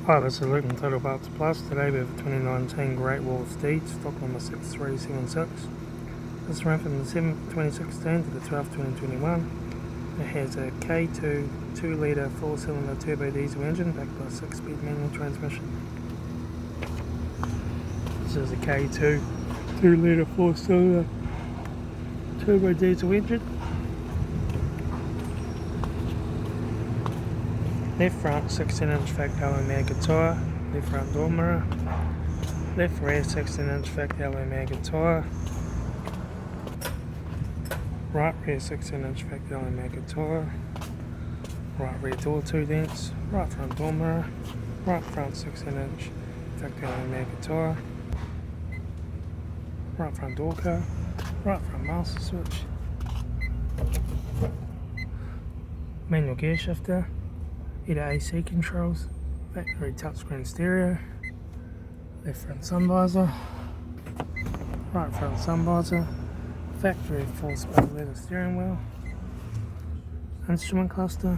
Hi, this is Luke from Total Parts Plus. Today we have a 2019 Great Wall Steed, stock number 6376. This ran from the 7th 2016 to the 12th 2021. It has a K2 2-litre 4-cylinder turbo diesel engine backed by a 6-speed manual transmission. This is a K2 2-litre 4-cylinder turbo diesel engine. Left front 16-inch fact alloy maggot tyre, left front door mirror, left rear 16-inch fact alloy maggot tyre, right rear 16-inch fact alloy maggot tyre, right rear door 2 dents, right front door mirror, right front 16-inch fact alloy maggot tyre, right front door car, right front master switch, manual gear shifter, heater AC controls, factory touchscreen stereo, left front sun visor, right front sun visor, factory 4-spoke leather steering wheel, instrument cluster,